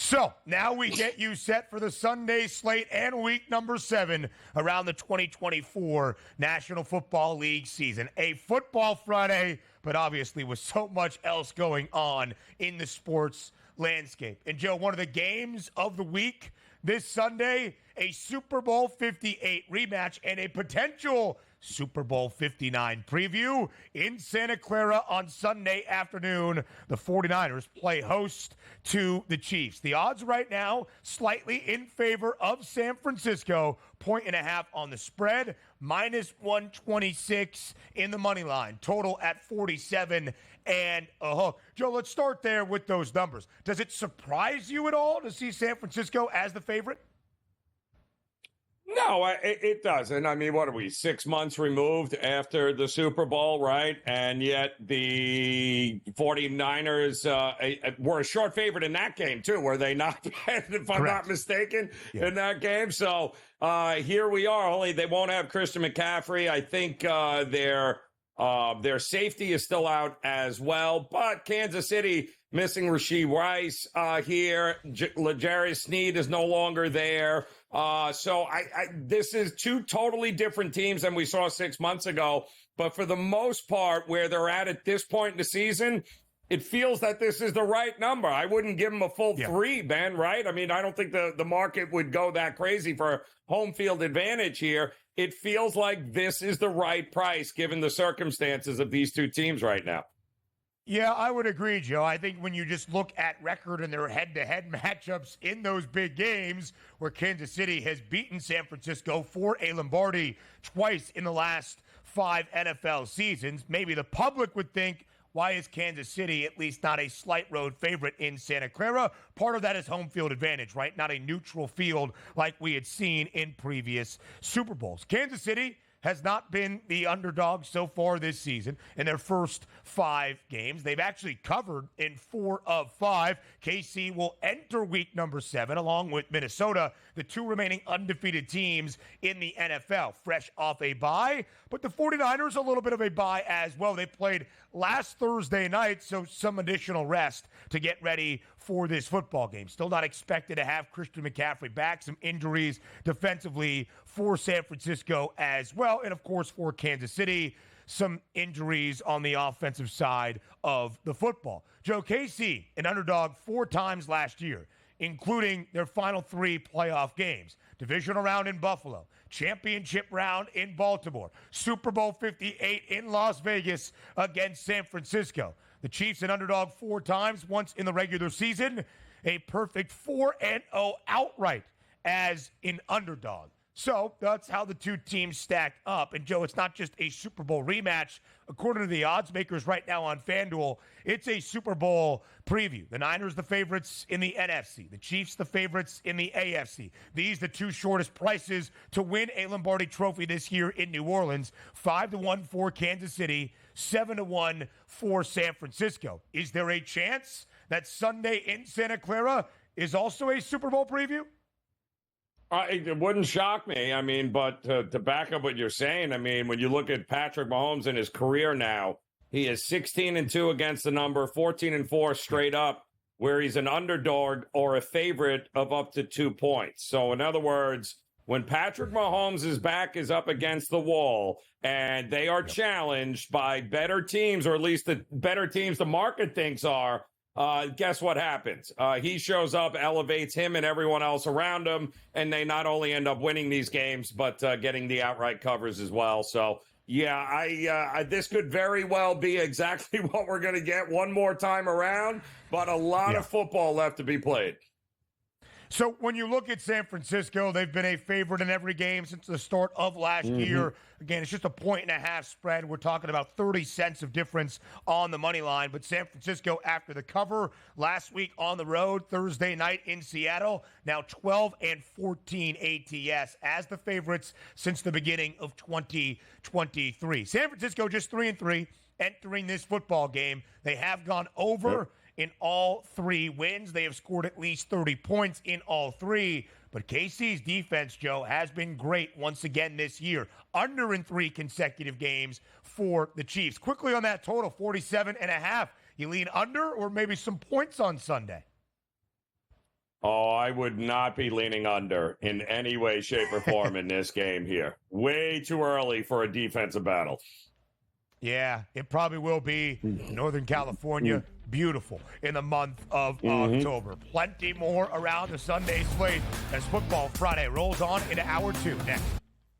So now we get you set for the Sunday slate and week number 7 around the 2024 National Football League season. A football Friday, but obviously with so much else going on in the sports landscape. And Joe, one of the games of the week this Sunday, a Super Bowl 58 rematch and a potential Super Bowl 59 preview in Santa Clara on Sunday afternoon. The 49ers play host to the Chiefs. The odds right now slightly in favor of San Francisco, 1.5 on the spread, minus 126 in the money line. Total at 47 and a hook. Joe, let's start there with those numbers. Does it surprise you at all to see San Francisco as the favorite? No, it doesn't. I mean, what are we, 6 months removed after the Super Bowl, right? And yet the 49ers were a short favorite in that game, too, were they not, if I'm not mistaken, in that game? So here we are, only they won't have Christian McCaffrey. I think their safety is still out as well, but Kansas City missing Rashee Rice here. L'Jarius Sneed is no longer there. So this is two totally different teams than we saw 6 months ago. But for the most part, where they're at this point in the season, it feels that this is the right number. I wouldn't give them a full 3, Ben, right? I mean, I don't think the market would go that crazy for home field advantage here. It feels like this is the right price given the circumstances of these two teams right now. Yeah, I would agree, Joe. I think when you just look at record and their head-to-head matchups in those big games where Kansas City has beaten San Francisco for a Lombardi twice in the last 5 NFL seasons, maybe the public would think, why is Kansas City at least not a slight road favorite in Santa Clara? Part of that is home field advantage, right? Not a neutral field like we had seen in previous Super Bowls. Kansas City has not been the underdog so far this season in their first 5 games. They've actually covered in 4 of 5. KC will enter week number 7 along with Minnesota, the 2 remaining undefeated teams in the NFL, fresh off a bye. But the 49ers, a little bit of a bye as well. They played last Thursday night, so some additional rest to get ready for this football game. Still not expected to have Christian McCaffrey back. Some injuries defensively for San Francisco as well. And, of course, for Kansas City, some injuries on the offensive side of the football. Joe, KC, an underdog 4 times last year, including their final 3 playoff games. Divisional round in Buffalo, championship round in Baltimore, Super Bowl 58 in Las Vegas against San Francisco. The Chiefs an underdog 4 times, once in the regular season, a perfect 4-0 outright as an underdog. So that's how the two teams stack up. And, Joe, it's not just a Super Bowl rematch. According to the odds makers right now on FanDuel, it's a Super Bowl preview. The Niners the favorites in the NFC. The Chiefs the favorites in the AFC. These the 2 shortest prices to win a Lombardi trophy this year in New Orleans. 5-1 for Kansas City, 7-1 for San Francisco. Is there a chance that Sunday in Santa Clara is also a Super Bowl preview? It wouldn't shock me. I mean, but to back up what you're saying, I mean, when you look at Patrick Mahomes in his career now, he is 16-2 against the number, 14-4 straight up, where he's an underdog or a favorite of up to 2 points. So, in other words, when Patrick Mahomes' back is up against the wall and they are challenged by better teams, or at least the better teams the market thinks are, guess what happens? He shows up, elevates him and everyone else around him, and they not only end up winning these games, but getting the outright covers as well. So, yeah, this could very well be exactly what we're going to get one more time around, but a lot of football left to be played. So when you look at San Francisco, they've been a favorite in every game since the start of last year. Again, it's just a 1.5 spread. We're talking about 30 cents of difference on the money line. But San Francisco, after the cover last week on the road, Thursday night in Seattle, now 12-14 ATS as the favorites since the beginning of 2023. San Francisco just 3-3 entering this football game. They have gone over in all 3 wins. They have scored at least 30 points in all 3. But KC's defense, Joe, has been great once again this year. Under in 3 consecutive games for the Chiefs. Quickly on that total, 47.5. You lean under or maybe some points on Sunday? Oh, I would not be leaning under in any way, shape, or form in this game here. Way too early for a defensive battle. Yeah, it probably will be. Northern California, beautiful in the month of October. Plenty more around the Sunday slate as Football Friday rolls on into hour 2 next.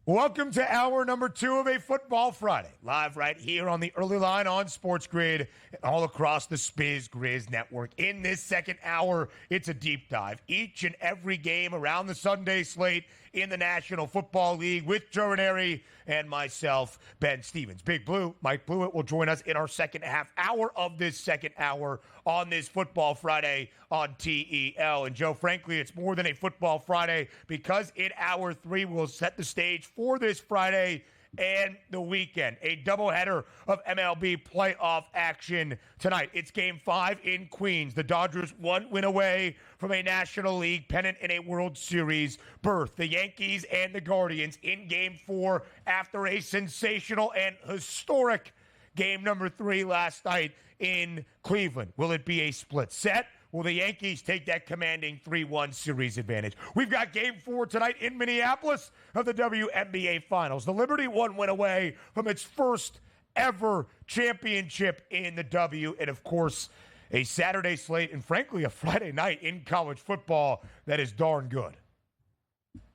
Welcome to hour number 2 of a Football Friday, live right here on the early line on SportsGrid and all across the Spiz Grizz network. In this second hour, it's a deep dive. Each and every game around the Sunday slate in the National Football League with Joe Ranieri and myself, Ben Stevens. Big Blue, Mike Blewitt, will join us in our second half hour of this second hour on this Football Friday on TEL. And Joe, frankly, it's more than a Football Friday because in hour 3 we'll set the stage for this Friday and the weekend. A doubleheader of MLB playoff action tonight. It's Game 5 in Queens. The Dodgers 1 win away from a National League pennant in a World Series berth. The Yankees and the Guardians in Game 4 after a sensational and historic Game number 3 last night in Cleveland. Will it be a split set? Will the Yankees take that commanding 3-1 series advantage? We've got Game 4 tonight in Minneapolis of the WNBA Finals. The Liberty 1 win away from its first ever championship in the W. And, of course, a Saturday slate and, frankly, a Friday night in college football that is darn good.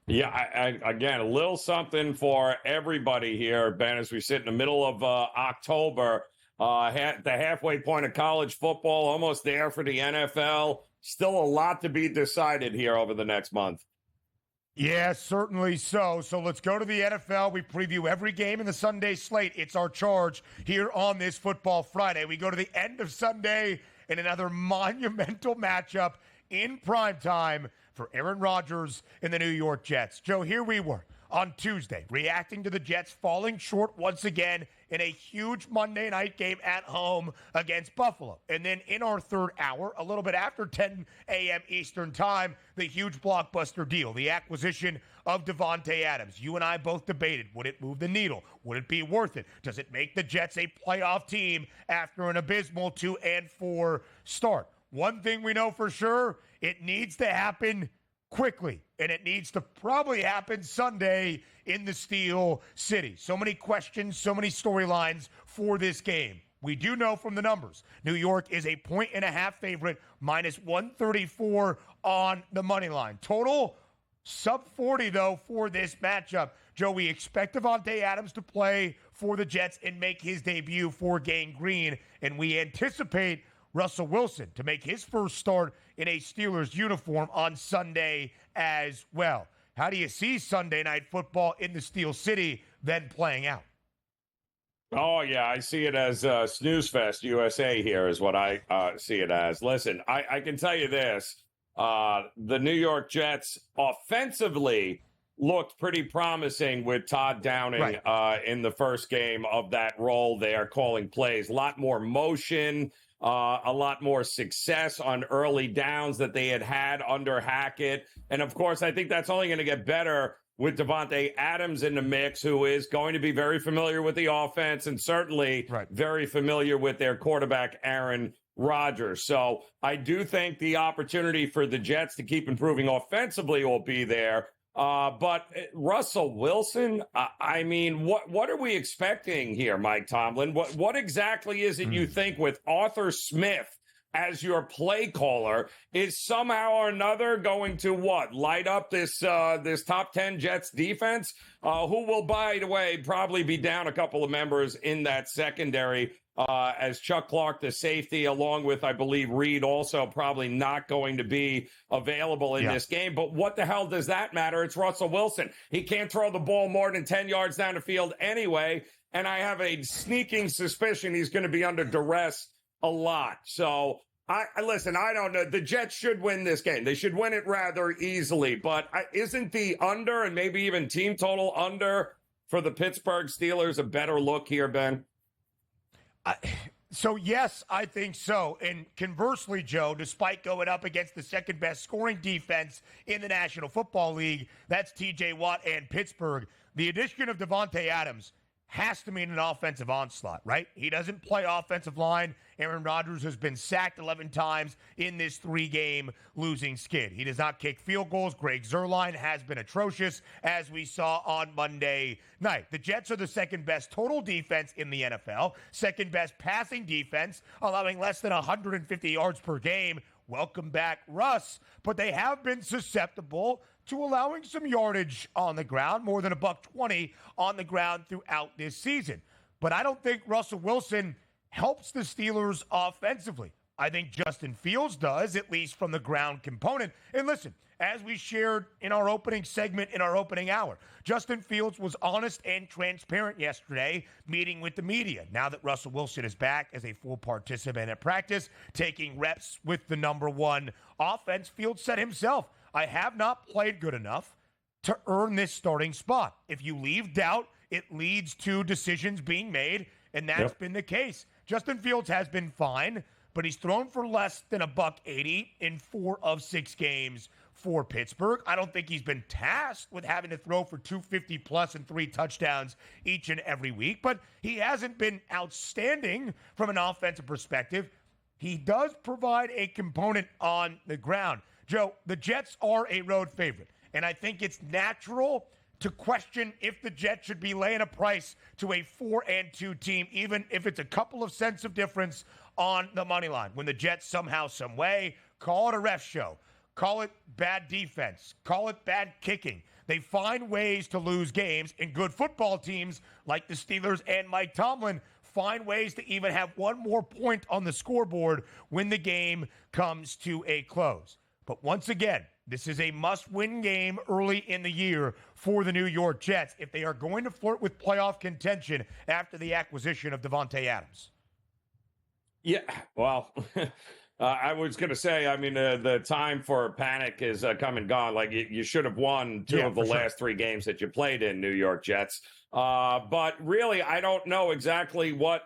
Yeah, again, a little something for everybody here, Ben, as we sit in the middle of October. The halfway point of college football, almost there for the NFL. Still a lot to be decided here over the next month. Yeah, certainly so. So let's go to the NFL. We preview every game in the Sunday slate. It's our charge here on this Football Friday. We go to the end of Sunday in another monumental matchup in primetime for Aaron Rodgers and the New York Jets. Joe, here we were on Tuesday, reacting to the Jets falling short once again in a huge Monday night game at home against Buffalo. And then in our third hour, a little bit after 10 a.m. Eastern time, the huge blockbuster deal, the acquisition of Davante Adams. You and I both debated, would it move the needle? Would it be worth it? Does it make the Jets a playoff team after an abysmal 2-4 start? One thing we know for sure, it needs to happen quickly, and it needs to probably happen Sunday in the Steel City. So many questions, so many storylines for this game. We do know from the numbers, New York is a 1.5 favorite, minus 134 on the money line. Total sub 40, though, for this matchup. Joe, we expect Davante Adams to play for the Jets and make his debut for Gang Green, and we anticipate Russell Wilson to make his first start in a Steelers uniform on Sunday as well. How do you see Sunday Night Football in the Steel City then playing out? Oh, yeah, I see it as Snooze Fest USA here is what I see it as. Listen, I can tell you this. The New York Jets offensively looked pretty promising with Todd Downing in the first game of that role there, calling plays. A lot more motion. A lot more success on early downs that they had under Hackett. And, of course, I think that's only going to get better with Davante Adams in the mix, who is going to be very familiar with the offense and certainly very familiar with their quarterback, Aaron Rodgers. So I do think the opportunity for the Jets to keep improving offensively will be there. But Russell Wilson, I mean, what are we expecting here, Mike Tomlin? What exactly is it you think with Arthur Smith as your play caller is somehow or another going to light up this top 10 Jets defense, who will, by the way, probably be down a couple of members in that secondary, as Chuck Clark, the safety, along with, I believe, Reed, also probably not going to be available in this game. But what the hell does that matter? It's Russell Wilson. He can't throw the ball more than 10 yards down the field anyway. And I have a sneaking suspicion he's going to be under duress a lot. So, listen, I don't know. The Jets should win this game. They should win it rather easily. But isn't the under and maybe even team total under for the Pittsburgh Steelers a better look here, Ben? So, yes, I think so. And conversely, Joe, despite going up against the second-best scoring defense in the National Football League, that's T.J. Watt and Pittsburgh, the addition of Davante Adams has to mean an offensive onslaught, right? He doesn't play offensive line. Aaron Rodgers has been sacked 11 times in this 3-game losing skid. He does not kick field goals. Greg Zuerlein has been atrocious, as we saw on Monday night. The Jets are the second best total defense in the NFL, second best passing defense, allowing less than 150 yards per game. Welcome back, Russ. But they have been susceptible to allowing some yardage on the ground, more than $120 on the ground throughout this season. But I don't think Russell Wilson helps the Steelers offensively. I think Justin Fields does, at least from the ground component. And listen, as we shared in our opening segment in our opening hour, Justin Fields was honest and transparent yesterday, meeting with the media. Now that Russell Wilson is back as a full participant at practice, taking reps with the number one offense, Fields said himself, I have not played good enough to earn this starting spot. If you leave doubt, it leads to decisions being made, and that's been the case. Justin Fields has been fine, but he's thrown for less than $180 in 4 of 6 games for Pittsburgh. I don't think he's been tasked with having to throw for 250 plus and 3 touchdowns each and every week, but he hasn't been outstanding from an offensive perspective. He does provide a component on the ground. Joe, the Jets are a road favorite, and I think it's natural to question if the Jets should be laying a price to a 4-2 team, even if it's a couple of cents of difference on the money line. When the Jets somehow, some way, call it a ref show, call it bad defense, call it bad kicking, they find ways to lose games, and good football teams like the Steelers and Mike Tomlin find ways to even have one more point on the scoreboard when the game comes to a close. But once again, this is a must-win game early in the year for the New York Jets if they are going to flirt with playoff contention after the acquisition of Davante Adams. Yeah, well, I was going to say, I mean, the time for panic is come and gone. Like, you should have won 2 of the last 3 games that you played in, New York Jets. But really, I don't know exactly what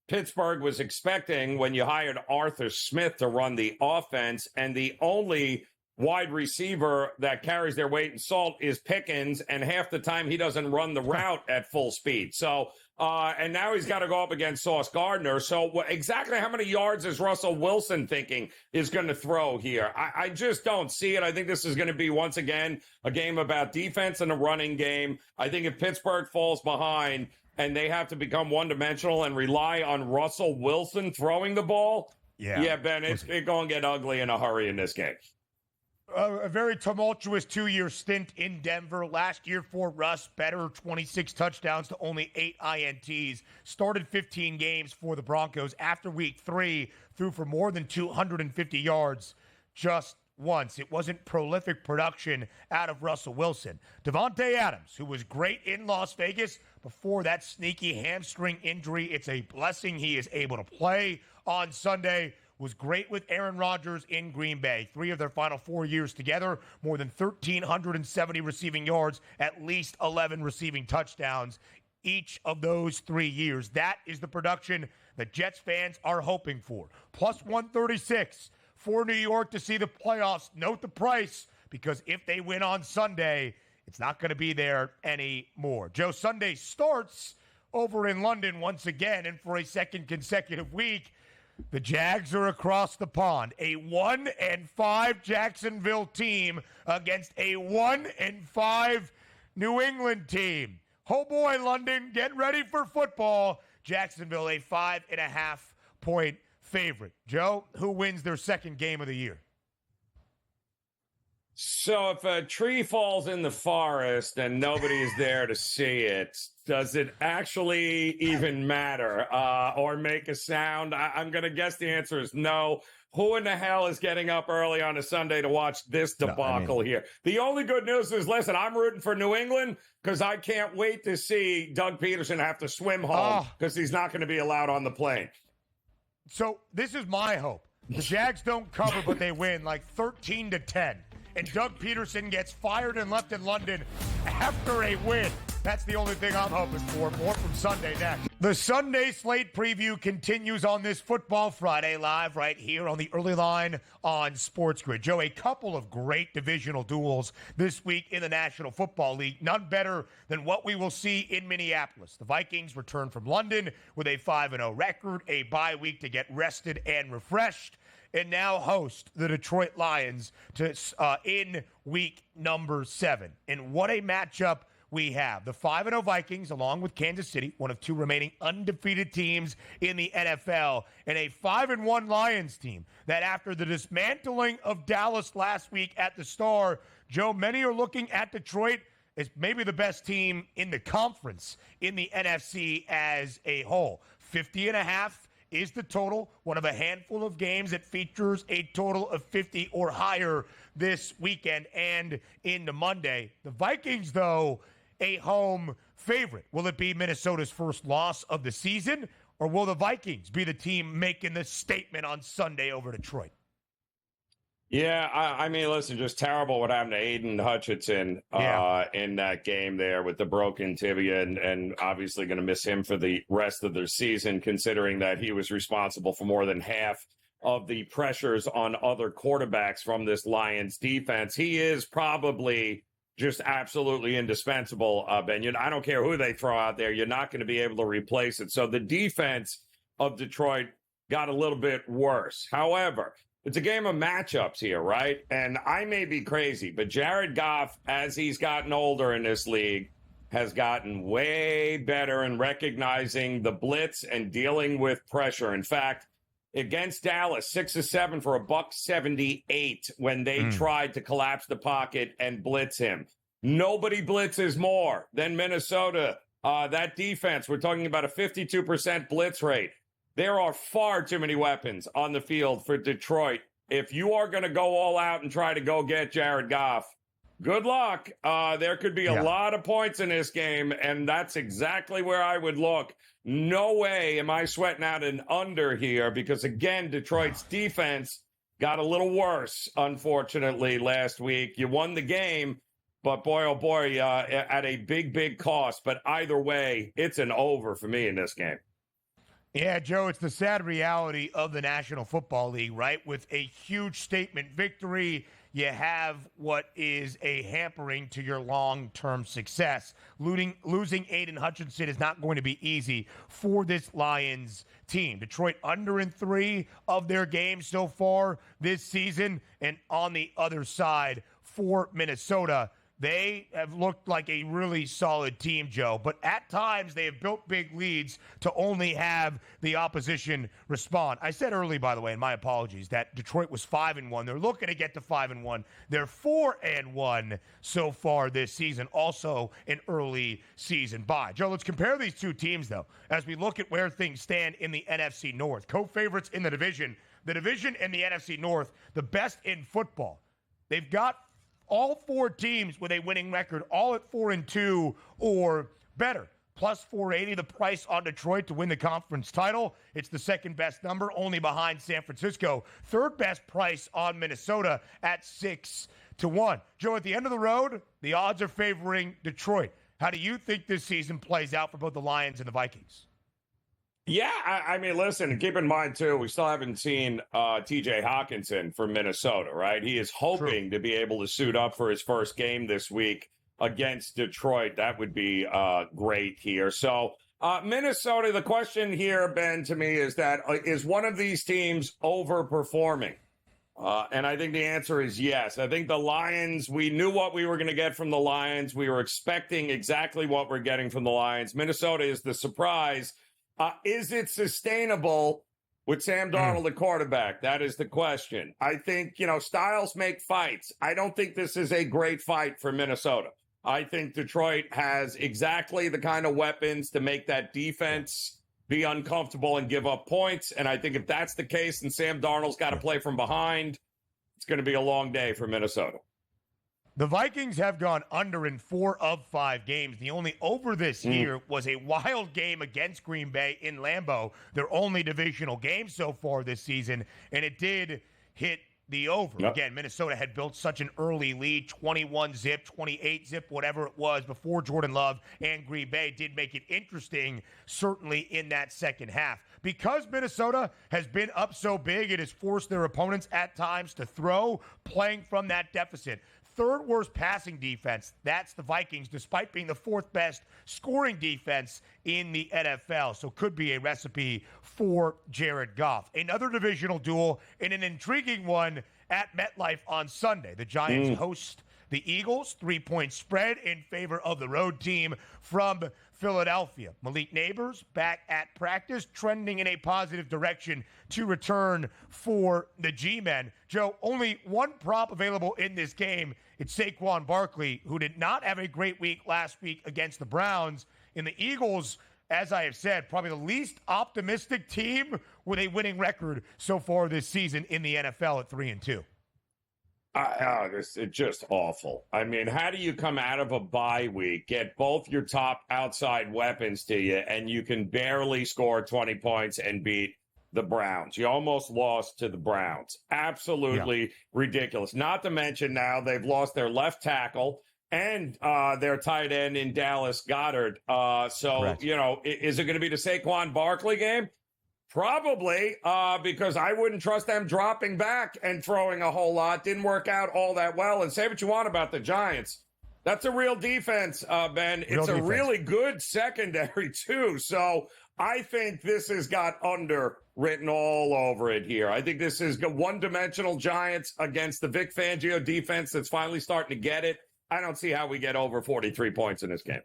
Pittsburgh was expecting when you hired Arthur Smith to run the offense, and the only wide receiver that carries their weight in salt is Pickens, and half the time he doesn't run the route at full speed. So, and now he's got to go up against Sauce Gardner. So exactly how many yards is Russell Wilson thinking is going to throw here? I just don't see it. I think this is going to be, once again, a game about defense and a running game. I think if Pittsburgh falls behind and they have to become one-dimensional and rely on Russell Wilson throwing the ball, yeah, Ben, it's going to get ugly in a hurry in this game. A very tumultuous 2-year stint in Denver. Last year for Russ, better 26 touchdowns to only 8 INTs. Started 15 games for the Broncos. After week 3, threw for more than 250 yards just once. It wasn't prolific production out of Russell Wilson. Davante Adams, who was great in Las Vegas before that sneaky hamstring injury. It's a blessing he is able to play on Sunday. Was great with Aaron Rodgers in Green Bay. 3 of their final 4 years together, more than 1,370 receiving yards, at least 11 receiving touchdowns each of those 3 years. That is the production that Jets fans are hoping for. Plus 136 for New York to see the playoffs. Note the price, because if they win on Sunday, it's not going to be there anymore. Joe, Sunday starts over in London once again, and for a second consecutive week, the Jags are across the pond. A 1-5 Jacksonville team against a 1-5 New England team. Oh boy, London, get ready for football. Jacksonville, a 5.5-point favorite. Joe, who wins their second game of the year? So if a tree falls in the forest and nobody is there to see it, does it actually even matter or make a sound? I'm going to guess the answer is no. Who in the hell is getting up early on a Sunday to watch this debacle here? The only good news is, listen, I'm rooting for New England because I can't wait to see Doug Peterson have to swim home because he's not going to be allowed on the plane. So this is my hope. The Jags don't cover, but they win like 13-10. And Doug Peterson gets fired and left in London after a win. That's the only thing I'm hoping for. More from Sunday next. The Sunday slate preview continues on this Football Friday live right here on the early line on SportsGrid. Joe, a couple of great divisional duels this week in the National Football League. None better than what we will see in Minneapolis. The Vikings return from London with a 5-0 record, a bye week to get rested and refreshed, and now host the Detroit Lions to in week number 7. And what a matchup we have. The 5-0 Vikings, along with Kansas City, one of two remaining undefeated teams in the NFL, and a 5-1 Lions team that after the dismantling of Dallas last week at the Star, Joe, many are looking at Detroit as maybe the best team in the conference in the NFC as a whole. 50.5 is the total, one of a handful of games that features a total of 50 or higher this weekend and into Monday. The Vikings, though, a home favorite. Will it be Minnesota's first loss of the season, or will the Vikings be the team making the statement on Sunday over Detroit? Yeah, I mean, listen, just terrible what happened to Aiden Hutchinson in that game there with the broken tibia, and obviously going to miss him for the rest of their season, considering that he was responsible for more than half of the pressures on other quarterbacks from this Lions defense. He is probably just absolutely indispensable, Ben. I don't care who they throw out there. You're not going to be able to replace it. So the defense of Detroit got a little bit worse. However, it's a game of matchups here, right? And I may be crazy, but Jared Goff, as he's gotten older in this league, has gotten way better in recognizing the blitz and dealing with pressure. In fact, against Dallas, 6 of 7 for $178 when they tried to collapse the pocket and blitz him. Nobody blitzes more than Minnesota. That defense, we're talking about a 52% blitz rate. There are far too many weapons on the field for Detroit. If you are going to go all out and try to go get Jared Goff, good luck. There could be a lot of points in this game, and that's exactly where I would look. No way am I sweating out an under here because, again, Detroit's defense got a little worse, unfortunately, last week. You won the game, but boy, oh boy, at a big, big cost. But either way, it's an over for me in this game. Yeah, Joe, it's the sad reality of the National Football League, right? With a huge statement victory, you have what is a hampering to your long-term success. Losing Aiden Hutchinson is not going to be easy for this Lions team. Detroit under in 3 of their games so far this season. And on the other side for Minnesota, they have looked like a really solid team, Joe, but at times they have built big leads to only have the opposition respond. I said early, by the way, and my apologies, that Detroit was 5-1. They're looking to get to 5-1. They're 4-1 so far this season, also an early season bye. Joe, let's compare these two teams, though, as we look at where things stand in the NFC North. Co-favorites in the division and the NFC North, the best in football. They've got all 4 teams with a winning record, all at 4-2 or better. Plus 480, the price on Detroit to win the conference title. It's the second best number, only behind San Francisco. Third best price on Minnesota at 6-1. Joe, at the end of the road, the odds are favoring Detroit. How do you think this season plays out for both the Lions and the Vikings? Yeah, I mean, listen, keep in mind, too, we still haven't seen T.J. Hawkinson from Minnesota, right? He is hoping to be able to suit up for his first game this week against Detroit. That would be great here. So, Minnesota, the question here, Ben, to me is that is one of these teams overperforming? And I think the answer is yes. I think the Lions, we knew what we were going to get from the Lions. We were expecting exactly what we're getting from the Lions. Minnesota is the surprise. Is it sustainable with Sam Darnold, the quarterback? That is the question. I think, styles make fights. I don't think this is a great fight for Minnesota. I think Detroit has exactly the kind of weapons to make that defense be uncomfortable and give up points. And I think if that's the case and Sam Darnold's got to play from behind, it's going to be a long day for Minnesota. The Vikings have gone under in 4 of 5 games. The only over this year was a wild game against Green Bay in Lambeau, their only divisional game so far this season, and it did hit the over. Yep. Again, Minnesota had built such an early lead, 21-zip, 28-zip, whatever it was, before Jordan Love and Green Bay did make it interesting, certainly in that second half. Because Minnesota has been up so big, it has forced their opponents at times to throw, playing from that deficit. Third worst passing defense, that's the Vikings, despite being the fourth best scoring defense in the NFL. So could be a recipe for Jared Goff. Another divisional duel and an intriguing one at MetLife on Sunday. The Giants host the Eagles, 3-point spread in favor of the road team from Philadelphia. Malik Neighbors back at practice, trending in a positive direction to return for the G-Men. Joe, only one prop available in this game. It's Saquon Barkley, who did not have a great week last week against the Browns. And the Eagles, as I have said, probably the least optimistic team with a winning record so far this season in the NFL at 3-2. It's just awful. I mean, how do you come out of a bye week, get both your top outside weapons to you, and you can barely score 20 points and beat the Browns? You almost lost to the Browns. Absolutely ridiculous. Not to mention now they've lost their left tackle and their tight end in Dallas Goedert. Correct. Is it going to be the Saquon Barkley game? Probably, because I wouldn't trust them dropping back and throwing a whole lot. Didn't work out all that well. And say what you want about the Giants. That's a real defense, Ben. It's a really good secondary, too. So I think this has got under written all over it here. I think this is one-dimensional Giants against the Vic Fangio defense that's finally starting to get it. I don't see how we get over 43 points in this game.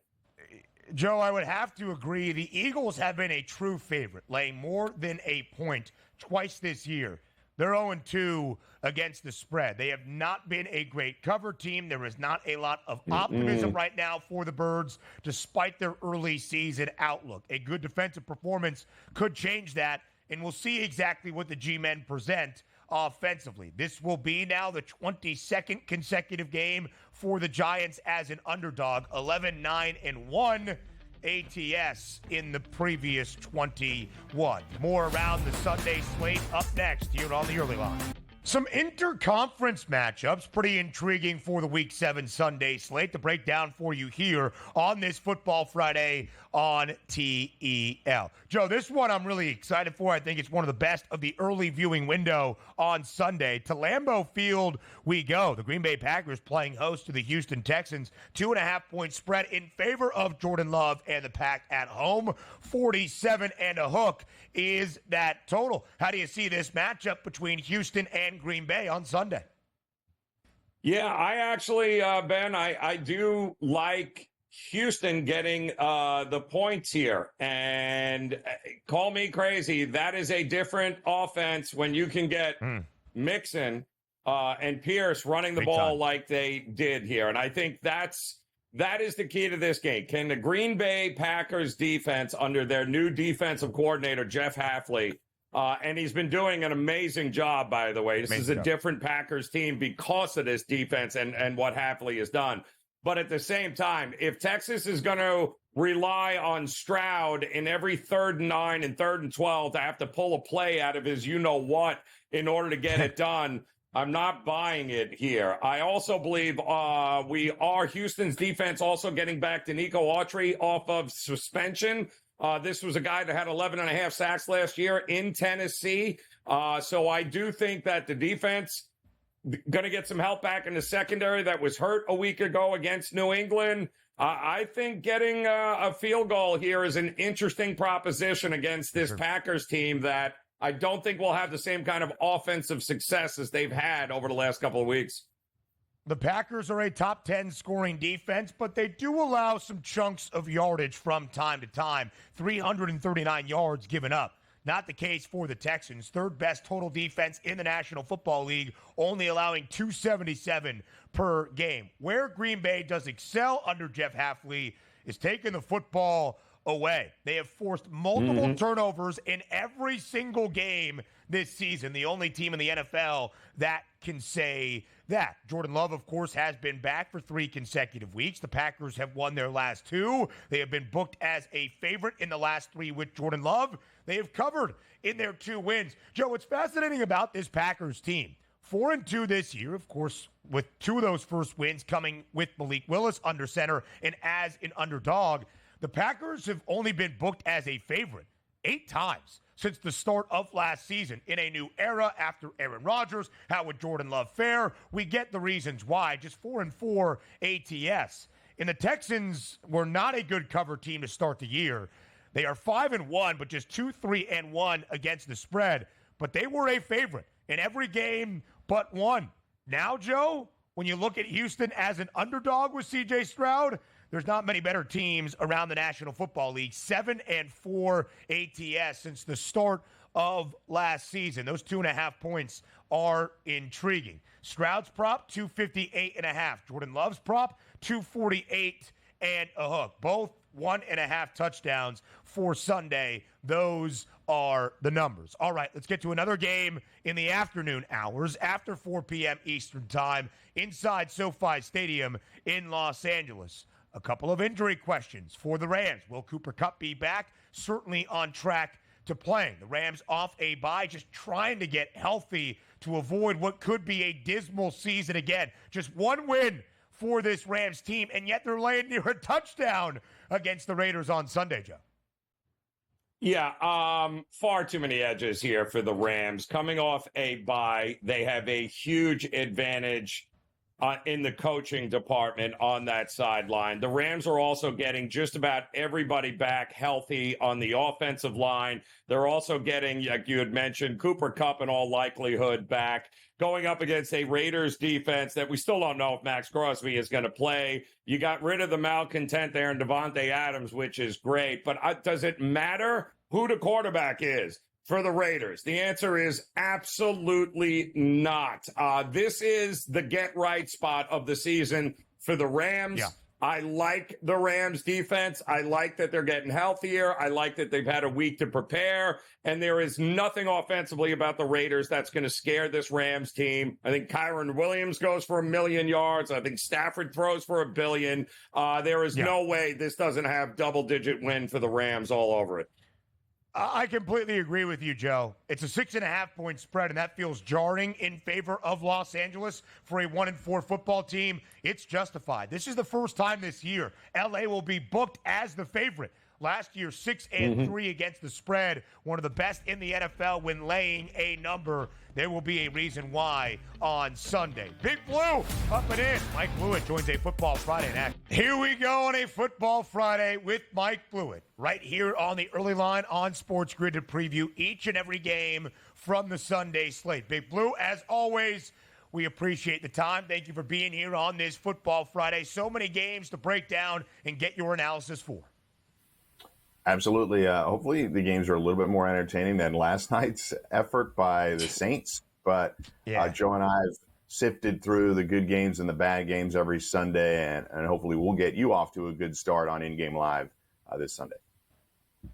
Joe, I would have to agree. The Eagles have been a true favorite, laying more than a point twice this year. They're 0-2 against the spread. They have not been a great cover team. There is not a lot of optimism right now for the Birds, despite their early season outlook. A good defensive performance could change that, and we'll see exactly what the G-Men present offensively. This will be now the 22nd consecutive game for the Giants as an underdog, 11-9-1 ATS in the previous 21. More around the Sunday slate up next here on the Early Line. Some interconference matchups, pretty intriguing for the Week 7 Sunday slate to break down for you here on this Football Friday on TEL. Joe, this one I'm really excited for. I think it's one of the best of the early viewing window on Sunday. To Lambeau Field we go. The Green Bay Packers playing host to the Houston Texans. 2.5-point spread in favor of Jordan Love and the Pack at home. 47 and a hook is that total. How do you see this matchup between Houston and Green Bay on Sunday? Yeah, I actually, Ben, I do like Houston getting the points here. And call me crazy, that is a different offense when you can get Mixon and Pierce running the Big ball time. like they did here. And I think that is the key to this game. Can the Green Bay Packers defense under their new defensive coordinator, Jeff Hafley, and he's been doing an amazing job, by the way. This is a different Packers team because of this defense and what Hafley has done. But at the same time, if Texas is going to rely on Stroud in every 3rd and 9 and 3rd and 12 to have to pull a play out of his you-know-what in order to get it done, I'm not buying it here. I also believe Houston's defense also getting back to Nico Autry off of suspension. This was a guy that had 11 and a half sacks last year in Tennessee. So I do think that the defense going to get some help back in the secondary that was hurt a week ago against New England. I think getting a field goal here is an interesting proposition against this Packers team that I don't think will have the same kind of offensive success as they've had over the last couple of weeks. The Packers are a top 10 scoring defense, but they do allow some chunks of yardage from time to time. 339 yards given up. Not the case for the Texans. Third best total defense in the National Football League, only allowing 277 per game. Where Green Bay does excel under Jeff Hafley is taking the football away. They have forced multiple turnovers in every single game this season. The only team in the NFL that can say that. Jordan Love, of course, has been back for 3 consecutive weeks. The Packers have won their last 2. They have been booked as a favorite in the last 3 with Jordan Love. They have covered in their 2 wins. Joe, what's fascinating about this Packers team, 4-2 this year, of course, with 2 of those first wins coming with Malik Willis under center and as an underdog. The Packers have only been booked as a favorite 8 times since the start of last season. In a new era after Aaron Rodgers, how would Jordan Love fare? We get the reasons why. Just 4-4 ATS. And the Texans were not a good cover team to start the year. They are 5-1, but just 2-3-1 against the spread. But they were a favorite in every game but one. Now, Joe, when you look at Houston as an underdog with C.J. Stroud, there's not many better teams around the National Football League. 7-4 ATS since the start of last season. Those 2.5 points are intriguing. Stroud's prop, 258.5. Jordan Love's prop, 248 and a hook. Both 1.5 touchdowns for Sunday. Those are the numbers. All right, let's get to another game in the afternoon hours after 4 p.m. Eastern Time inside SoFi Stadium in Los Angeles. A couple of injury questions for the Rams. Will Cooper Kupp be back? Certainly on track to playing. The Rams off a bye, just trying to get healthy to avoid what could be a dismal season again. Just one win for this Rams team, and yet they're laying near a touchdown against the Raiders on Sunday, Joe. Yeah, far too many edges here for the Rams. Coming off a bye, they have a huge advantage in the coaching department on that sideline. The Rams are also getting just about everybody back healthy on the offensive line. They're also getting, like you had mentioned, Cooper Kupp in all likelihood back, going up against a Raiders defense that we still don't know if Max Crosby is going to play. You got rid of the malcontent there in Davante Adams, which is great. But does it matter who the quarterback is for the Raiders? The answer is absolutely not. This is the get-right spot of the season for the Rams. Yeah. I like the Rams defense. I like that they're getting healthier. I like that they've had a week to prepare. And there is nothing offensively about the Raiders that's going to scare this Rams team. I think Kyron Williams goes for 1 million yards. I think Stafford throws for 1 billion. There is no way this doesn't have double-digit win for the Rams all over it. I completely agree with you, Joe. It's a 6.5 point spread, and that feels jarring in favor of Los Angeles for a 1-4 football team. It's justified. This is the first time this year LA will be booked as the favorite. Last year, 6-3 against the spread, one of the best in the NFL when laying a number. There will be a reason why on Sunday. Big Blue up and in. Mike Blewitt joins a Football Friday next. Here we go on a Football Friday with Mike Blewitt, right here on the early line on SportsGrid to preview each and every game from the Sunday slate. Big Blue, as always, we appreciate the time. Thank you for being here on this Football Friday. So many games to break down and get your analysis for. Absolutely. Hopefully the games are a little bit more entertaining than last night's effort by the Saints. But Joe and I have sifted through the good games and the bad games every Sunday, and hopefully we'll get you off to a good start on In-Game Live this Sunday.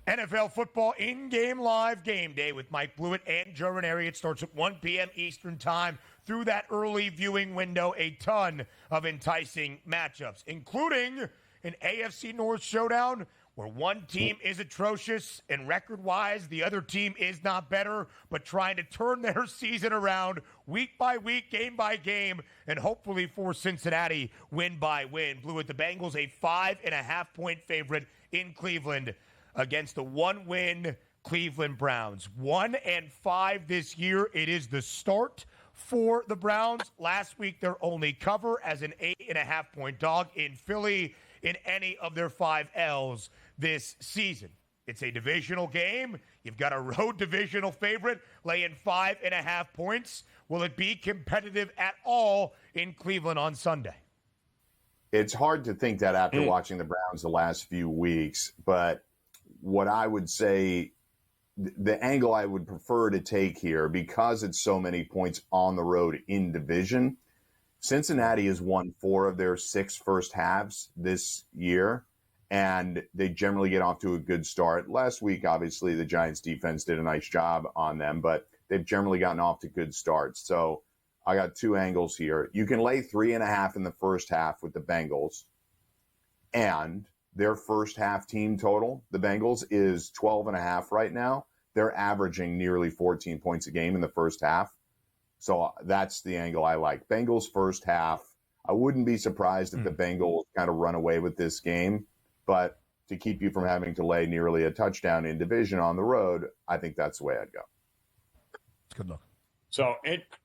NFL football in-game live game day with Mike Blewitt and Joe Ranieri. It starts at 1 p.m. Eastern time. Through that early viewing window, a ton of enticing matchups, including an AFC North showdown where one team is atrocious and record-wise, the other team is not better, but trying to turn their season around week by week, game by game, and hopefully for Cincinnati, win by win. Blewitt, the Bengals, a 5.5 point favorite in Cleveland against the one-win Cleveland Browns. 1-5 this year. It is the start for the Browns. Last week, their only cover as an 8.5 point dog in Philly in any of their 5 L's this season. It's a divisional game. You've got a road divisional favorite laying 5.5 points. Will it be competitive at all in Cleveland on Sunday? It's hard to think that after watching the Browns the last few weeks, but what I would say, the angle I would prefer to take here, because it's so many points on the road in division, Cincinnati has won 4 of their 6 first halves this year, and they generally get off to a good start. Last week, obviously, the Giants defense did a nice job on them, but they've generally gotten off to good starts. So I got 2 angles here. You can lay 3.5 in the first half with the Bengals, and their first half team total, the Bengals, is 12.5 right now. They're averaging nearly 14 points a game in the first half. So that's the angle I like. Bengals first half. I wouldn't be surprised if the Bengals kind of run away with this game, but to keep you from having to lay nearly a touchdown in division on the road, I think that's the way I'd go. Good luck. So,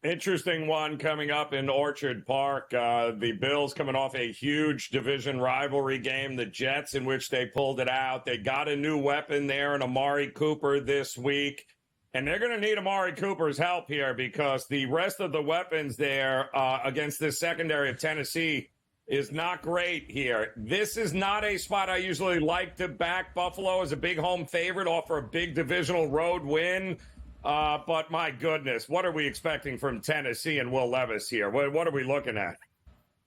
interesting one coming up in Orchard Park. The Bills coming off a huge division rivalry game, the Jets, in which they pulled it out. They got a new weapon there in Amari Cooper this week. And they're going to need Amari Cooper's help here because the rest of the weapons there against this secondary of Tennessee is not great here. This is not a spot I usually like to back Buffalo as a big home favorite, offer a big divisional road win. But my goodness, what are we expecting from Tennessee and Will Levis here? What are we looking at?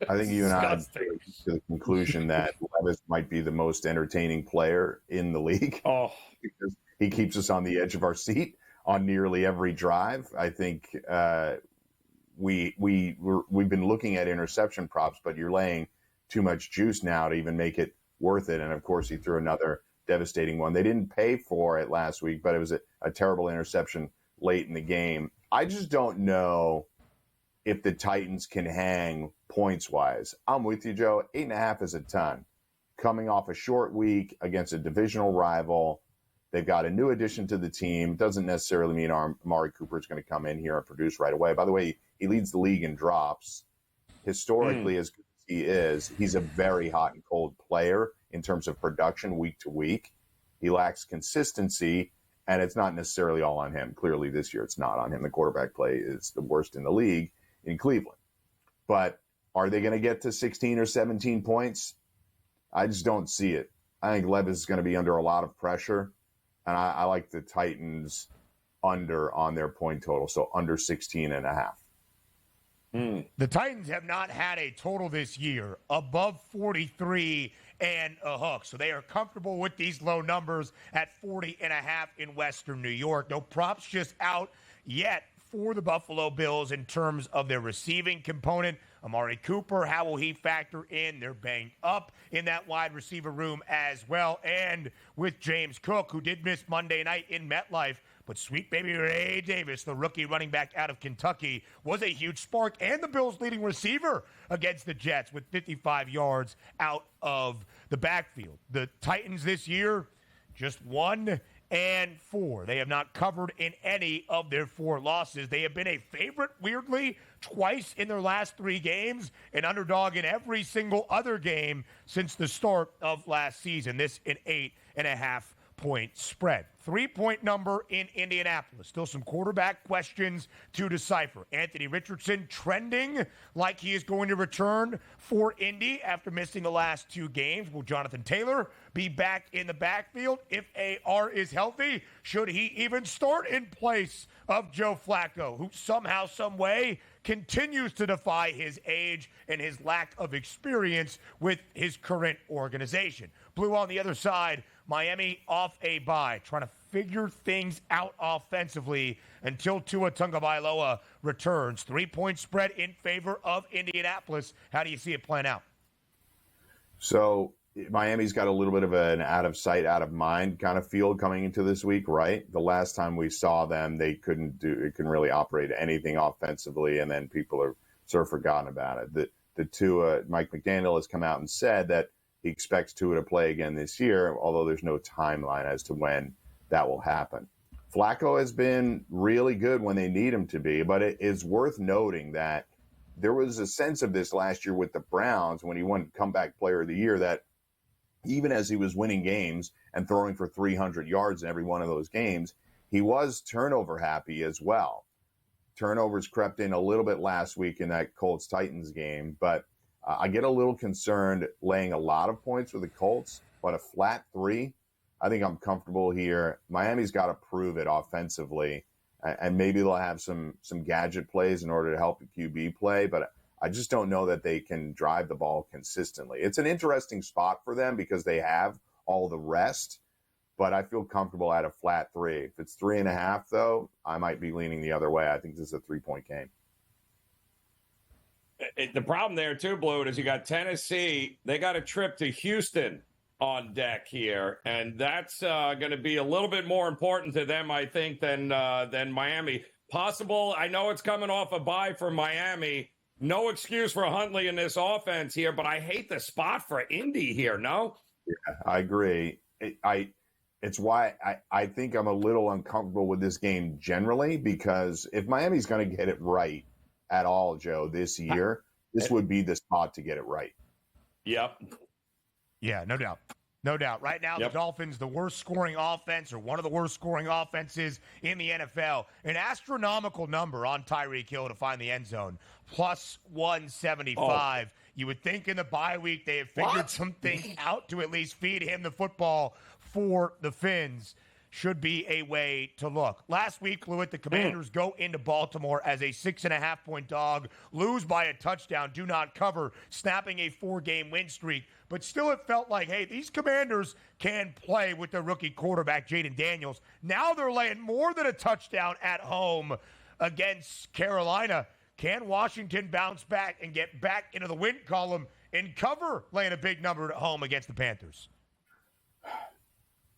I think you and I have to the conclusion that Levis might be the most entertaining player in the league. Oh, because he keeps us on the edge of our seat on nearly every drive. I think we've been looking at interception props, but you're laying too much juice now to even make it worth it. And of course, he threw another devastating one. They didn't pay for it last week, but it was a terrible interception late in the game. I just don't know if the Titans can hang points-wise. I'm with you, Joe. 8.5 is a ton. Coming off a short week against a divisional rival, they've got a new addition to the team. Doesn't necessarily mean Amari Cooper is going to come in here and produce right away. By the way, he leads the league in drops. Historically, as good as he is, he's a very hot and cold player in terms of production week to week. He lacks consistency, and it's not necessarily all on him. Clearly this year it's not on him. The quarterback play is the worst in the league in Cleveland. But are they going to get to 16 or 17 points? I just don't see it. I think Levis is going to be under a lot of pressure, and I like the Titans under on their point total, so under 16.5. The Titans have not had a total this year above 43 and a hook. So they are comfortable with these low numbers at 40.5 in Western New York. No props just out yet for the Buffalo Bills in terms of their receiving component. Amari Cooper, how will he factor in? They're banged up in that wide receiver room as well. And with James Cook, who did miss Monday night in MetLife, but sweet baby Ray Davis, the rookie running back out of Kentucky, was a huge spark and the Bills' leading receiver against the Jets with 55 yards out of the backfield. The Titans this year, just 1-4. They have not covered in any of their 4 losses. They have been a favorite, weirdly, twice in their last 3 games, an underdog in every single other game since the start of last season. This an 8.5-point spread. 3-point number in Indianapolis. Still some quarterback questions to decipher. Anthony Richardson trending like he is going to return for Indy after missing the last 2 games. Will Jonathan Taylor be back in the backfield if AR is healthy? Should he even start in place of Joe Flacco, who somehow, some way continues to defy his age and his lack of experience with his current organization? Blue on the other side, Miami off a bye, trying to figure things out offensively until Tua Tagovailoa returns. 3-point spread in favor of Indianapolis. How do you see it playing out? So Miami's got a little bit of an out of sight, out of mind kind of feel coming into this week, right? The last time we saw them, they couldn't really operate anything offensively, and then people are sort of forgotten about it. The Tua, Mike McDaniel has come out and said that he expects Tua to play again this year, although there's no timeline as to when that will happen. Flacco has been really good when they need him to be, but it is worth noting that there was a sense of this last year with the Browns when he won Comeback Player of the Year, that even as he was winning games and throwing for 300 yards in every one of those games, he was turnover happy as well. Turnovers crept in a little bit last week in that Colts-Titans game, but I get a little concerned laying a lot of points with the Colts, but a flat 3, I think I'm comfortable here. Miami's got to prove it offensively, and maybe they'll have some gadget plays in order to help the QB play, but I just don't know that they can drive the ball consistently. It's an interesting spot for them because they have all the rest, but I feel comfortable at a flat 3. If it's 3.5, though, I might be leaning the other way. I think this is a 3-point game. The problem there, too, Blewitt, is you got Tennessee. They got a trip to Houston on deck here, and that's going to be a little bit more important to them, I think, than Miami. Possible. I know it's coming off a bye for Miami. No excuse for Huntley in this offense here, but I hate the spot for Indy here, no? Yeah, I agree. It's why I think I'm a little uncomfortable with this game generally, because if Miami's going to get it right at all, Joe, this year, this would be the spot to get it right. Yep. Yeah, no doubt. No doubt. Right now, the Dolphins, the worst scoring offense, or one of the worst scoring offenses in the NFL. An astronomical number on Tyreek Hill to find the end zone, plus 175. You would think in the bye week they have figured something out to at least feed him the football for the Fins. Should be a way to look. Last week, Blewitt, the Commanders go into Baltimore as a 6.5-point dog, lose by a touchdown, do not cover, snapping a 4-game win streak. But still, it felt like, hey, these Commanders can play with their rookie quarterback, Jaden Daniels. Now they're laying more than a touchdown at home against Carolina. Can Washington bounce back and get back into the win column and cover laying a big number at home against the Panthers?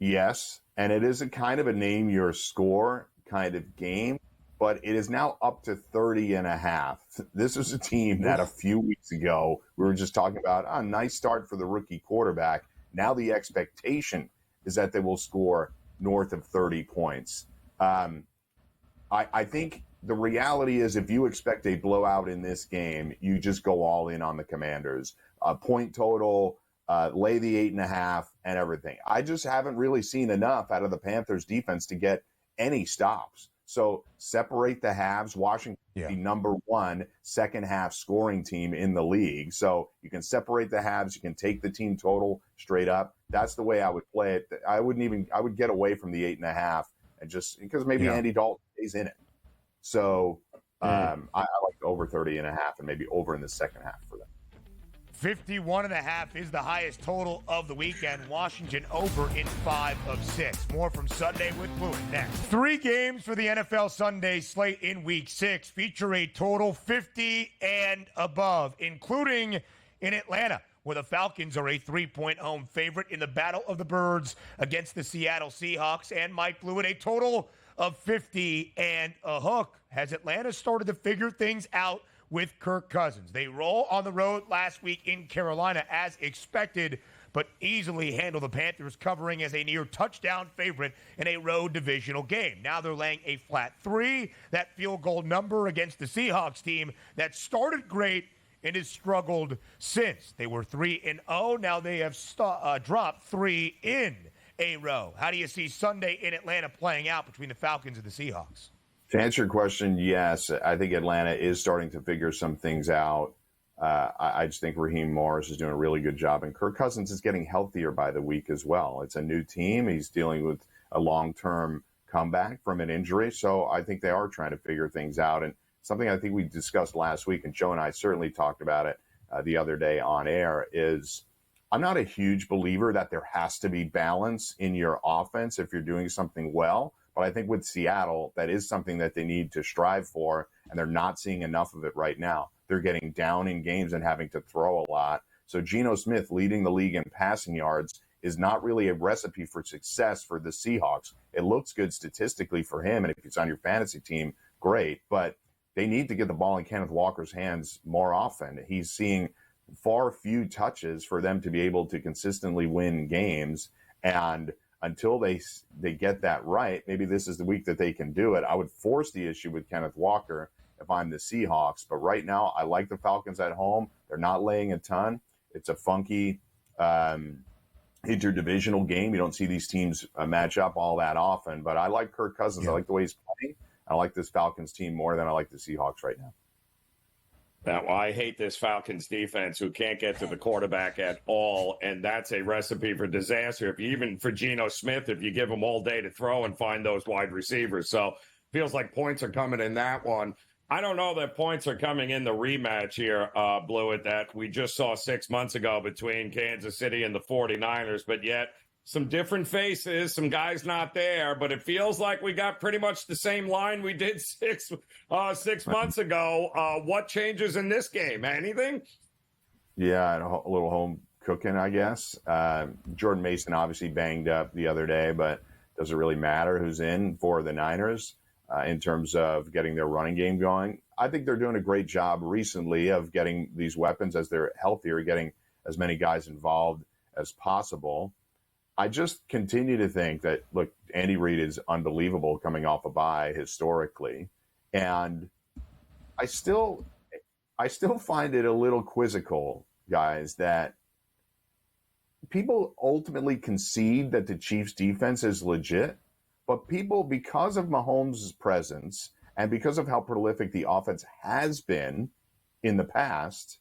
Yes, and it is a kind of a name your score kind of game, but it is now up to 30.5. This is a team that a few weeks ago we were just talking about a nice start for the rookie quarterback. Now the expectation is that they will score north of 30 points. I think the reality is if you expect a blowout in this game, you just go all in on the Commanders. Point total, lay the 8.5 and everything. I just haven't really seen enough out of the Panthers defense to get any stops. So separate the halves. Washington, the number one second half scoring team in the league. So you can separate the halves. You can take the team total straight up. That's the way I would play it. I would get away from the 8.5 and just because maybe Andy Dalton stays in it. So I like over 30.5 and maybe over in the second half for them. 51.5 is the highest total of the weekend. Washington over in 5 of 6. More from Sunday with Blewitt next. 3 games for the NFL Sunday slate in Week 6 feature a total 50 and above, including in Atlanta, where the Falcons are a 3-point home favorite in the Battle of the Birds against the Seattle Seahawks. And Mike Blewitt, a total of 50 and a hook. Has Atlanta started to figure things out with Kirk Cousins? They roll on the road last week in Carolina as expected, but easily handle the Panthers, covering as a near touchdown favorite in a road divisional game. Now they're laying a flat 3. That field goal number against the Seahawks team that started great and has struggled since. They were 3-0. Now they have dropped 3 in a row. How do you see Sunday in Atlanta playing out between the Falcons and the Seahawks? To answer your question, yes, I think Atlanta is starting to figure some things out. I just think Raheem Morris is doing a really good job, and Kirk Cousins is getting healthier by the week as well. It's a new team. He's dealing with a long-term comeback from an injury, so I think they are trying to figure things out. And something I think we discussed last week, and Joe and I certainly talked about it the other day on air, is I'm not a huge believer that there has to be balance in your offense if you're doing something well. But I think with Seattle, that is something that they need to strive for, and they're not seeing enough of it right now. They're getting down in games and having to throw a lot. So Geno Smith leading the league in passing yards is not really a recipe for success for the Seahawks. It looks good statistically for him, and if he's on your fantasy team, great. But they need to get the ball in Kenneth Walker's hands more often. He's seeing far few touches for them to be able to consistently win games, and until they get that right, maybe this is the week that they can do it. I would force the issue with Kenneth Walker if I'm the Seahawks. But right now, I like the Falcons at home. They're not laying a ton. It's a funky interdivisional game. You don't see these teams match up all that often. But I like Kirk Cousins. I like the way he's playing. I like this Falcons team more than I like the Seahawks right now. Now, I hate this Falcons defense who can't get to the quarterback at all, and that's a recipe for disaster. Even for Geno Smith, if you give him all day to throw and find those wide receivers. So feels like points are coming in that one. I don't know that points are coming in the rematch here, Blewitt, that we just saw 6 months ago between Kansas City and the 49ers, but yet some different faces, some guys not there, but it feels like we got pretty much the same line we did six months ago. What changes in this game? Anything? Yeah, a little home cooking, I guess. Jordan Mason obviously banged up the other day, but doesn't really matter who's in for the Niners. in terms of getting their running game going. I think they're doing a great job recently of getting these weapons as they're healthier, getting as many guys involved as possible. I just continue to think that, look, Andy Reid is unbelievable coming off a bye historically. And I still find it a little quizzical, guys, that people ultimately concede that the Chiefs defense is legit, but people, because of Mahomes' presence and because of how prolific the offense has been in the past,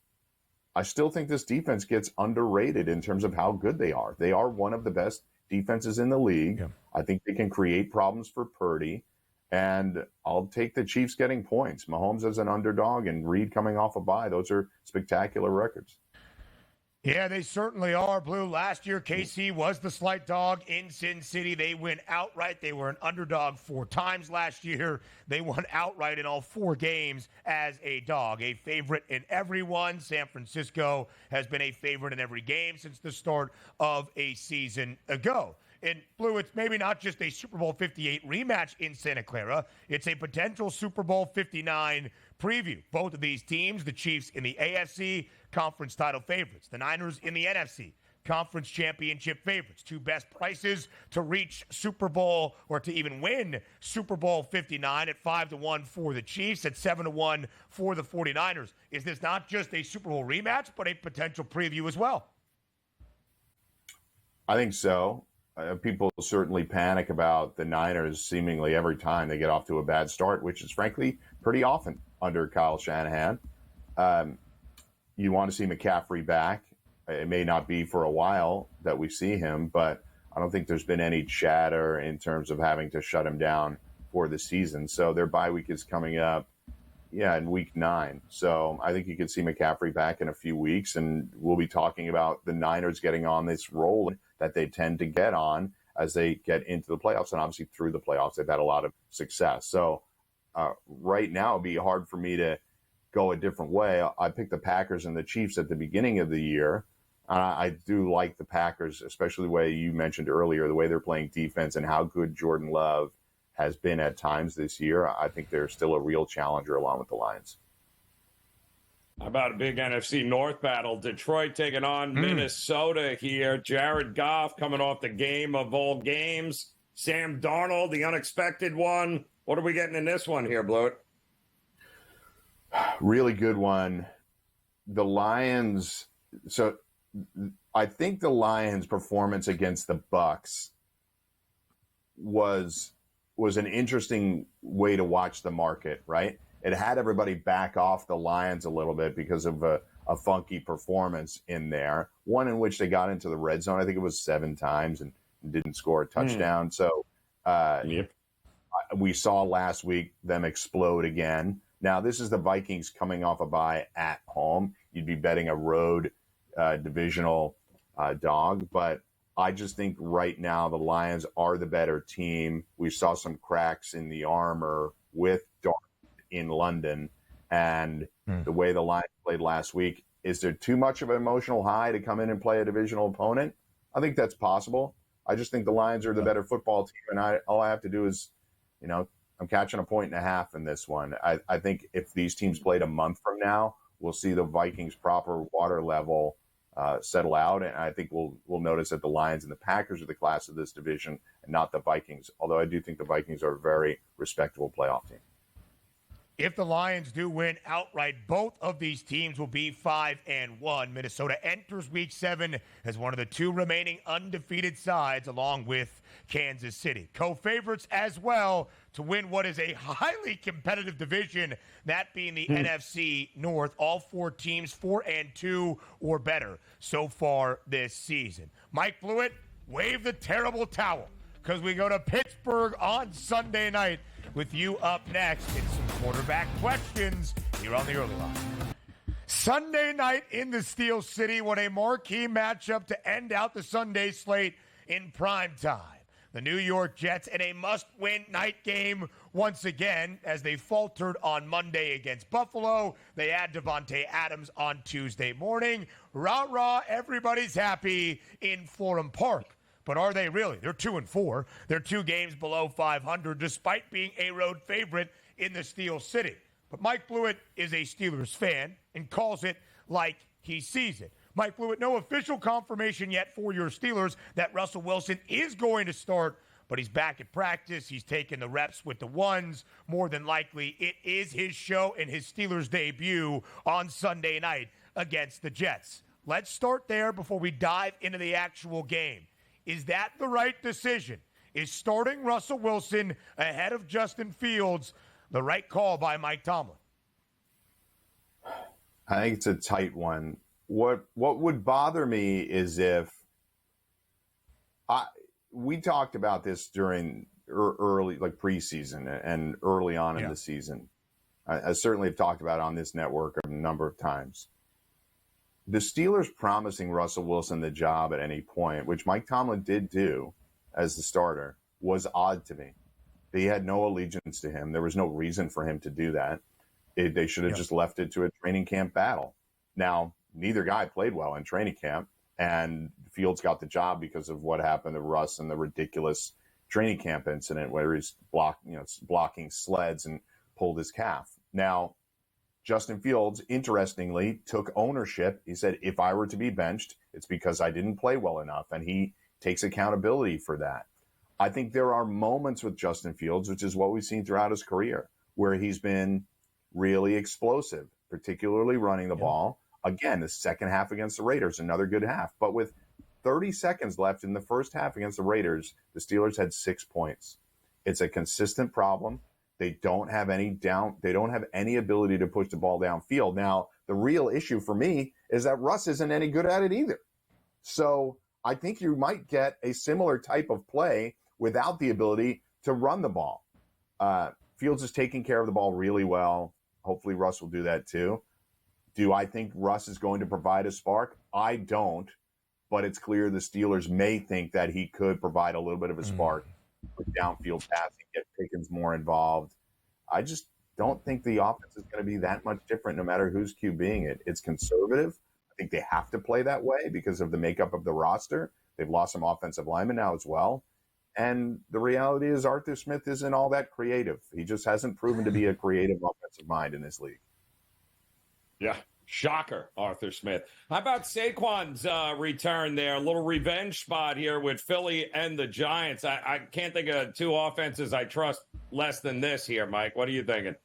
I still think this defense gets underrated in terms of how good they are. They are one of the best defenses in the league. Yeah. I think they can create problems for Purdy, and I'll take the Chiefs getting points. Mahomes as an underdog and Reid coming off a bye. Those are spectacular records. Yeah, they certainly are, Blue. Last year, KC was the slight dog in Sin City. They win outright. They were an underdog 4 times last year. They won outright in all 4 games as a dog, a favorite in every one. San Francisco has been a favorite in every game since the start of a season ago. And, Blue, it's maybe not just a Super Bowl 58 rematch in Santa Clara. It's a potential Super Bowl 59 preview. Both of these teams, the Chiefs in the AFC, conference title favorites. The Niners in the NFC, conference championship favorites. 2 best prices to reach Super Bowl or to even win Super Bowl 59 at 5-1 for the Chiefs, at 7-1 for the 49ers. Is this not just a Super Bowl rematch, but a potential preview as well? I think so. People certainly panic about the Niners seemingly every time they get off to a bad start, which is frankly pretty often under Kyle Shanahan. You want to see McCaffrey back. It may not be for a while that we see him, but I don't think there's been any chatter in terms of having to shut him down for the season. So their bye week is coming up, in week 9. So I think you could see McCaffrey back in a few weeks, and we'll be talking about the Niners getting on this roll that they tend to get on as they get into the playoffs, and obviously through the playoffs they've had a lot of success. So right now it'd be hard for me to go a different way. I picked the Packers and the Chiefs at the beginning of the year. I do like the Packers, especially the way you mentioned earlier, the way they're playing defense and how good Jordan Love has been at times this year. I think they're still a real challenger along with the Lions. How about a big NFC North battle? Detroit taking on Minnesota here. Jared Goff coming off the game of all games. Sam Darnold, the unexpected one. What are we getting in this one here, Blewitt? Really good one. The Lions. So I think the Lions' performance against the Bucks was an interesting way to watch the market, right? It had everybody back off the Lions a little bit because of a funky performance in there. One in which they got into the red zone, I think it was 7 times, and didn't score a touchdown. So we saw last week them explode again. Now, this is the Vikings coming off a bye at home. You'd be betting a road divisional dog, but I just think right now the Lions are the better team. We saw some cracks in the armor with Darnold in London, and the way the Lions played last week. Is there too much of an emotional high to come in and play a divisional opponent? I think that's possible. I just think the Lions are the better football team, and all I have to do is, I'm catching 1.5 in this one. I think if these teams played a month from now, we'll see the Vikings' proper water level settle out, and I think we'll notice that the Lions and the Packers are the class of this division and not the Vikings, although I do think the Vikings are a very respectable playoff team. If the Lions do win outright, both of these teams will be 5-1. Minnesota enters Week 7 as one of the 2 remaining undefeated sides, along with Kansas City. Co-favorites as well to win what is a highly competitive division, that being the NFC North. All 4 teams 4-2 or better so far this season. Mike Blewitt, wave the terrible towel, because we go to Pittsburgh on Sunday night with you up next in some quarterback questions here on the Early Line. Sunday night in the Steel City, what a marquee matchup to end out the Sunday slate in prime time. The New York Jets in a must-win night game once again as they faltered on Monday against Buffalo. They add Davante Adams on Tuesday morning. Rah-rah, everybody's happy in Florham Park. But are they really? They're 2-4. They're 2 games below 500, despite being a road favorite in the Steel City. But Mike Blewitt is a Steelers fan and calls it like he sees it. Mike Blewitt, no official confirmation yet for your Steelers that Russell Wilson is going to start, but he's back at practice. He's taking the reps with the ones. More than likely, it is his show and his Steelers debut on Sunday night against the Jets. Let's start there before we dive into the actual game. Is that the right decision? Is starting Russell Wilson ahead of Justin Fields the right call by Mike Tomlin? I think it's a tight one. What would bother me is if we talked about this during early, like preseason and early on in the season. I certainly have talked about it on this network a number of times. The Steelers promising Russell Wilson the job at any point, which Mike Tomlin did do as the starter, was odd to me. They had no allegiance to him. There was no reason for him to do that. They should have just left it to a training camp battle. Now, neither guy played well in training camp, and Fields got the job because of what happened to Russ and the ridiculous training camp incident where he's blocking sleds and pulled his calf. Now, Justin Fields, interestingly, took ownership. He said, if I were to be benched, it's because I didn't play well enough, and he takes accountability for that. I think there are moments with Justin Fields, which is what we've seen throughout his career, where he's been really explosive, particularly running the ball. Again, the second half against the Raiders, another good half. But with 30 seconds left in the first half against the Raiders, the Steelers had 6 points. It's a consistent problem. They don't have any ability to push the ball downfield. Now, the real issue for me is that Russ isn't any good at it either. So I think you might get a similar type of play without the ability to run the ball. Fields is taking care of the ball really well. Hopefully Russ will do that too. Do I think Russ is going to provide a spark? I don't, but it's clear the Steelers may think that he could provide a little bit of a spark with downfield passing, get Pickens more involved. I just don't think the offense is going to be that much different no matter who's QBing it. It's conservative. I think they have to play that way because of the makeup of the roster. They've lost some offensive linemen now as well. And the reality is Arthur Smith isn't all that creative. He just hasn't proven to be a creative offensive mind in this league. Yeah, shocker, Arthur Smith. How about Saquon's return there? A little revenge spot here with Philly and the Giants. I can't think of 2 offenses I trust less than this here, Mike. What are you thinking?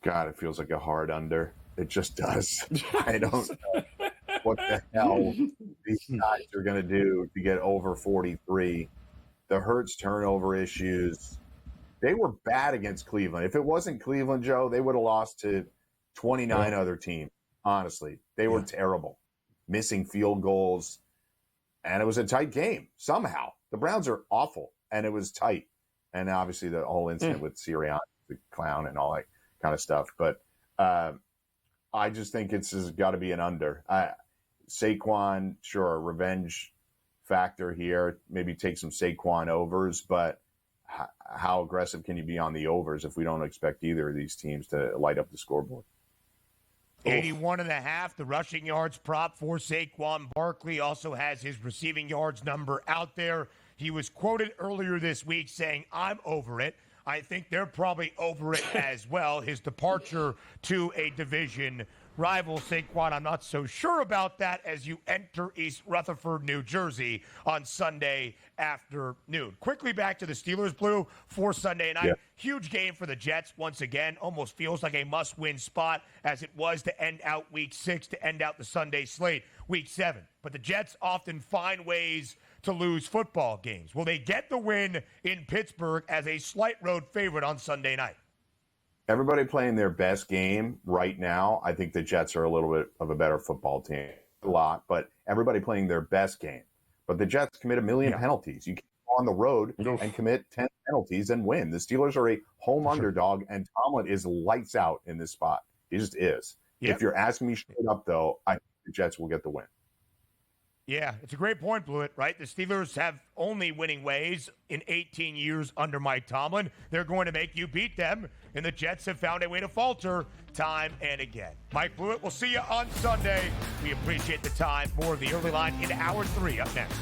God, it feels like a hard under. It just does. I don't know what the hell these guys are going to do to get over 43. The Hurts turnover issues, they were bad against Cleveland. If it wasn't Cleveland, Joe, they would have lost to 29 other teams. Honestly, they were terrible, missing field goals, and it was a tight game somehow. The Browns are awful, and it was tight. And obviously the whole incident with Sirianni, the clown, and all that kind of stuff. But I just think it's got to be an under. Saquon, sure, revenge factor here. Maybe take some Saquon overs, but how aggressive can you be on the overs if we don't expect either of these teams to light up the scoreboard? 81.5, the rushing yards prop for Saquon Barkley also has his receiving yards number out there. He was quoted earlier this week saying, I'm over it. I think they're probably over it as well. His departure to a division rival, Saquon, I'm not so sure about that as you enter East Rutherford, New Jersey on Sunday afternoon. Quickly back to the Steelers, Blue, for Sunday night. Yeah. Huge game for the Jets once again. Almost feels like a must-win spot as it was to end out Week 6, to end out the Sunday slate, Week 7. But the Jets often find ways to lose football games. Will they get the win in Pittsburgh as a slight road favorite on Sunday night? Everybody playing their best game right now. I think the Jets are a little bit of a better football team. A lot, but everybody playing their best game. But the Jets commit a million penalties. You can go on the road and commit 10 penalties and win. The Steelers are a home underdog, and Tomlin is lights out in this spot. He just is. Yep. If you're asking me straight up, though, I think the Jets will get the win. Yeah, it's a great point, Blewitt, right? The Steelers have only winning ways in 18 years under Mike Tomlin. They're going to make you beat them, and the Jets have found a way to falter time and again. Mike Blewitt, we'll see you on Sunday. We appreciate the time. More of the early line in Hour 3 up next.